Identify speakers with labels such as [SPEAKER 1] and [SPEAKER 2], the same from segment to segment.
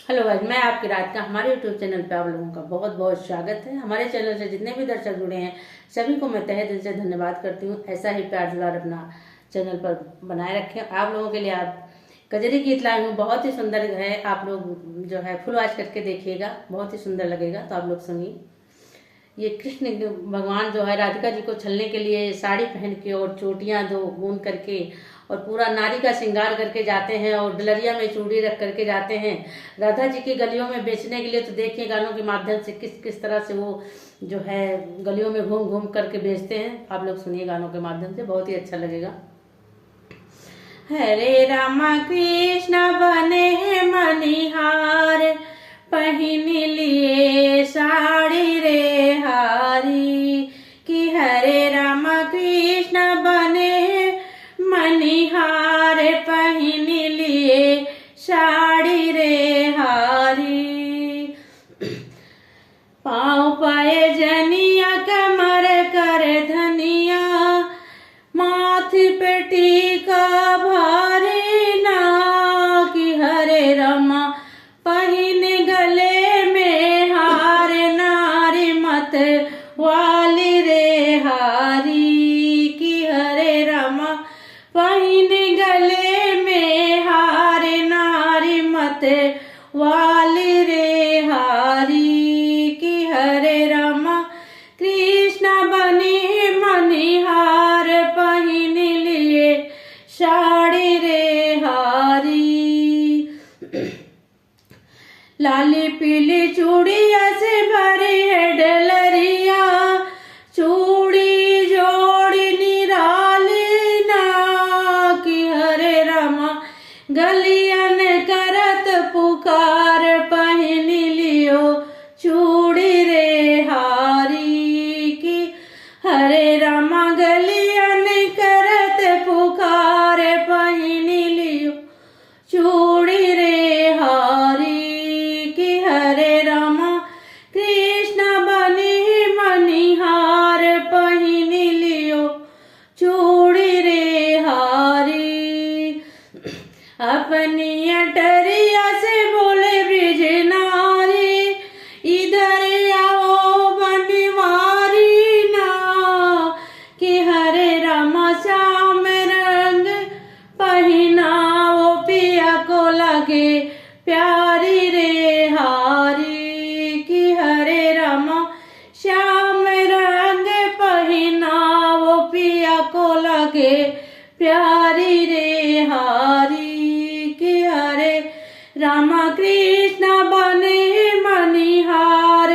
[SPEAKER 1] Hello guys, मैं आपकी राधिका। हमारे यूट्यूब चैनल पे आप लोगों का बहुत बहुत स्वागत है। हमारे चैनल से जितने भी दर्शक जुड़े हैं सभी को मैं तहे दिल से धन्यवाद करती हूँ। ऐसा ही प्यार दुलार अपना चैनल पर बनाए रखें। आप लोगों के लिए आप कजरी गीत लाई हूँ, बहुत ही सुंदर है। आप लोग जो है फुल वॉच करके देखिएगा, बहुत ही सुंदर लगेगा। तो आप लोग सुनिए। ये कृष्ण भगवान जो है राधिका जी को छलने के लिए साड़ी पहन के और चोटियां दो बूंद करके और पूरा नारी का श्रृंगार करके जाते हैं और डलरिया में चूड़ी रख करके जाते हैं राधा जी की गलियों में बेचने के लिए। तो देखिए गानों के माध्यम से किस किस तरह से वो जो है गलियों में घूम घूम करके बेचते हैं। आप लोग सुनिए गानों के माध्यम से, बहुत ही अच्छा लगेगा। हरे रामा कृष्ण बने मनिहार, पहन लिए साड़ी रे हारी। कि हरे राम कृष्ण बने मनिहार, पहन लिए साड़ी रे हारी। पाँव पाए जनिया, कमर कर धनिया, माथे पे टीका भारी ना। कि हरे रमा पहिन गले में हार, नारी मत वाली रे हारी। कि हरे रमा पहिन गले में हार, नारी मत वाली रे हारी। कि हरे रमा कृष्ण बने मनिहार, पहन लिए साड़ी रे हारी। लाली पीली चूड़िया से भरी है डलरिया, चूड़ी जोड़ी निराली ना। कि हरे रामा गलियन करत पुकार, पहन लियो चूड़ी रे हारी। कि हरे रामा गलियन करत पुकार, पहन लियो चूड़ी रे हारी। कि हरे रामा कृष्ण बने मनिहार, पहन लियो चूड़ी रे हारी। अपनी अटरिया से बोले ब्रिज नारी, इधर आओ बनवारी ना। कि हरे रामा श्याम रंग पहनाओ, पिया को लगे प्यारी रे हारी। कि हरे रामा श्याम रंग पहनाओ, पिया को लगे प्यारी रे हारी। कि हरे रामा कृष्ण बने मनिहार,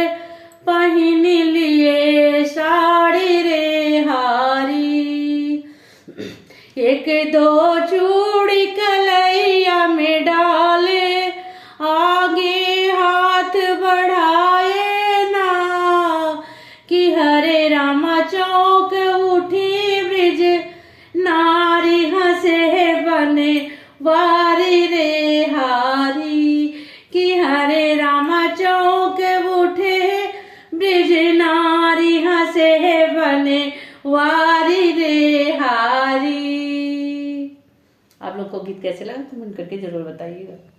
[SPEAKER 1] पहन लिए साड़ी रे हारी। एक दो चूड़ी कलैया में डाले, आगे हाथ बढ़ाए ना। कि हरे रामा चौक उठी ब्रिज नारी, हंसे बने वारी रे हारी। कि हरे रामा चौक उठे ब्रिज नारी, हंसे बने वारी रे हारी। आप लोग को गीत कैसे लगा कमेंट करके जरूर बताइएगा।